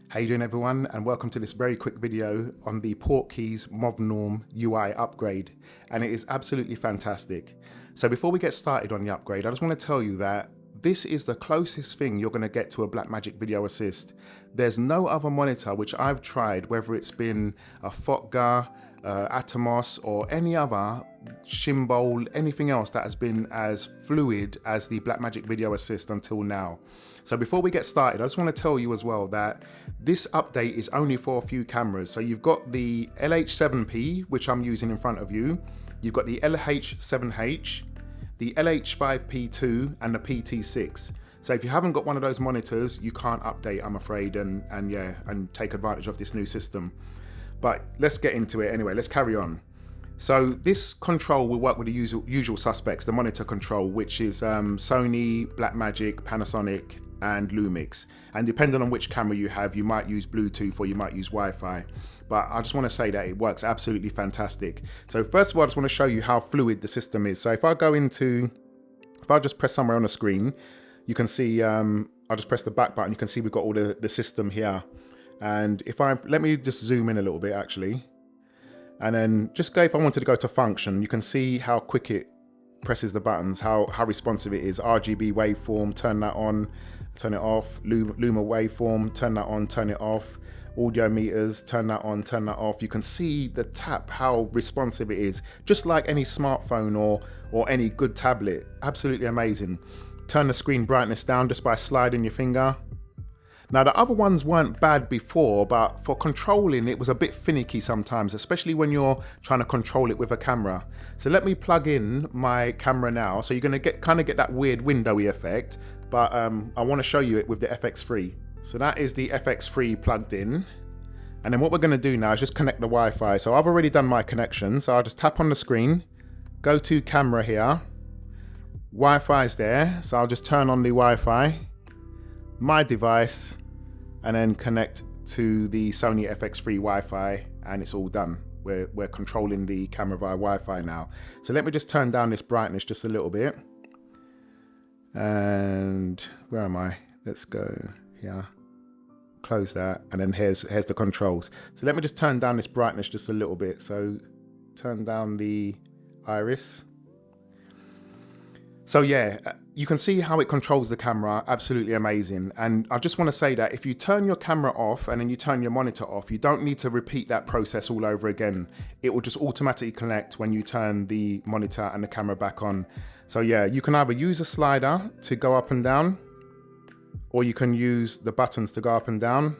How you doing, everyone, and welcome to this very quick video on the PortKeys MOVNORM UI upgrade, and it is absolutely fantastic. So before we get started on the upgrade, I just want to tell you that this is the closest thing you're going to get to a Blackmagic Video Assist. There's no other monitor which I've tried, whether it's been a FOTGA, Atomos, or any other Shimbol, anything else that has been as fluid as the Blackmagic Video Assist until now. So before we get started, I just want to tell you as well that this update is only for a few cameras. So you've got the LH7P, which I'm using in front of you. You've got the LH7H, the LH5P2, and the PT6. So if you haven't got one of those monitors, you can't update, I'm afraid, and take advantage of this new system. But let's get into it anyway. Let's carry on. So this control will work with the usual suspects, the monitor control, which is Sony, Blackmagic, Panasonic, and Lumix. And depending on which camera you have, you might use Bluetooth or you might use Wi-Fi. But I just want to say that it works absolutely fantastic. So first of all, I just want to show you how fluid the system is. So if I just press somewhere on the screen, you can see, I'll just press the back button, you can see we've got all the system here. And let me just zoom in a little bit actually. And then just go, if I wanted to go to function, you can see how quick it presses the buttons, how responsive it is. RGB waveform, turn that on, turn it off. Luma waveform, turn that on, turn it off. Audio meters, turn that on, turn that off. You can see the tap, how responsive it is, just like any smartphone or any good tablet. Absolutely amazing. Turn the screen brightness down just by sliding your finger. Now the other ones weren't bad before, but for controlling it was a bit finicky sometimes, especially when you're trying to control it with a camera. So let me plug in my camera now. So you're going to kind of get that weird windowy effect, but I want to show you it with the FX3. So that is the FX3 plugged in. And then what we're going to do now is just connect the Wi-Fi. So I've already done my connection. So I'll just tap on the screen, go to camera here. Wi-Fi is there. So I'll just turn on the Wi-Fi, my device, and then connect to the Sony FX3 Wi-Fi, and it's all done. We're controlling the camera via Wi-Fi now. So let me just turn down this brightness just a little bit. And where am I? Let's go here. Close that, and then here's the controls. So let me just turn down this brightness just a little bit. So turn down the iris. So yeah, you can see how it controls the camera, absolutely amazing. And I just want to say that if you turn your camera off and then you turn your monitor off, you don't need to repeat that process all over again. It will just automatically connect when you turn the monitor and the camera back on. So yeah, you can either use a slider to go up and down, or you can use the buttons to go up and down.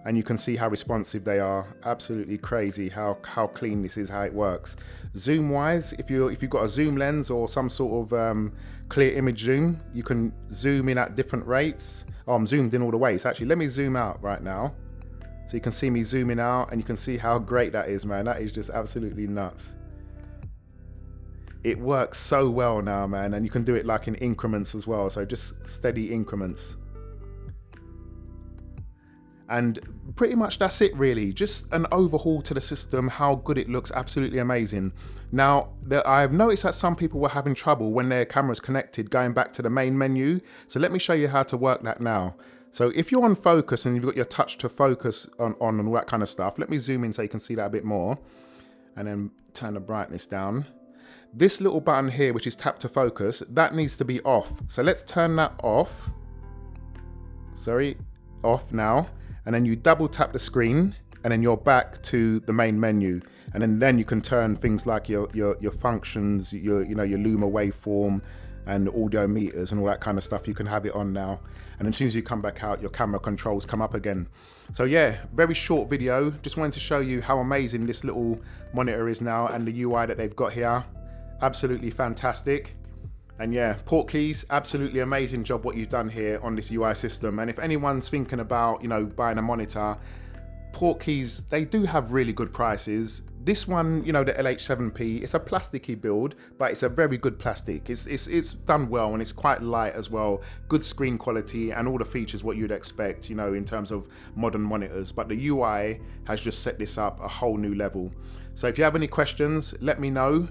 And you can see how responsive they are. Absolutely crazy how clean this is, how it works. Zoom wise, if you've got a zoom lens or some sort of clear image zoom, you can zoom in at different rates. Oh, I'm zoomed in all the way. So actually, let me zoom out right now. So you can see me zooming out, and you can see how great that is, man. That is just absolutely nuts. It works so well now, man. And you can do it like in increments as well. So just steady increments. And pretty much that's it really, just an overhaul to the system, how good it looks, absolutely amazing. Now, I've noticed that some people were having trouble when their camera's connected going back to the main menu. So let me show you how to work that now. So if you're on focus and you've got your touch to focus on and all that kind of stuff, let me zoom in so you can see that a bit more. And then turn the brightness down. This little button here, which is tap to focus, that needs to be off. So let's turn that off. Sorry, off now. And then you double tap the screen, and then you're back to the main menu. And then you can turn things like your functions, your Luma waveform and audio meters and all that kind of stuff. You can have it on now. And as soon as you come back out, your camera controls come up again. So yeah, very short video. Just wanted to show you how amazing this little monitor is now and the UI that they've got here. Absolutely fantastic. And yeah, PortKeys, absolutely amazing job what you've done here on this UI system. And if anyone's thinking about, buying a monitor, PortKeys, they do have really good prices. This one, the LH7P, it's a plasticky build, but it's a very good plastic. It's done well, and it's quite light as well. Good screen quality and all the features what you'd expect, in terms of modern monitors. But the UI has just set this up a whole new level. So if you have any questions, let me know.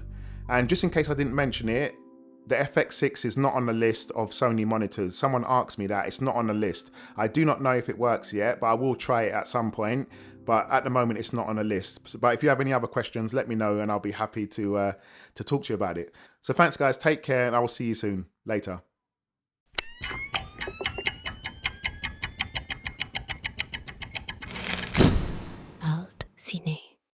And just in case I didn't mention it, The FX6 is not on the list of Sony monitors. Someone asked me that. It's not on the list. I do not know if it works yet, but I will try it at some point. But at the moment, it's not on the list. But if you have any other questions, let me know and I'll be happy to talk to you about it. So thanks, guys. Take care and I will see you soon. Later.